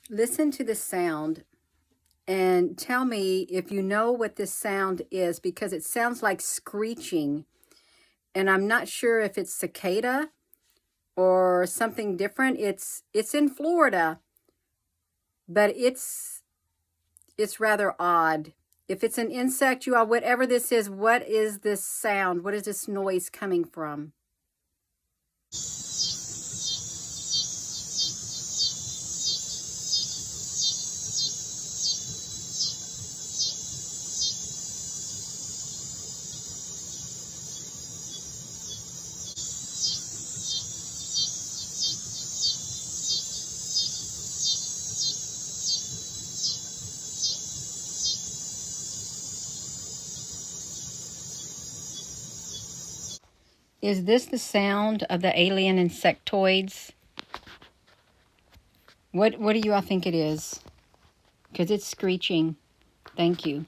Listen to the sound and tell me if you know what this sound is, because it sounds like screeching. And I'm not sure if it's cicada or something different. It's in Florida, but it's rather odd. If it's an insect, you all, whatever this is, what is this sound? What is this noise coming from? Is this the sound of the alien insectoids? What do you all think it is? Because it's screeching. Thank you.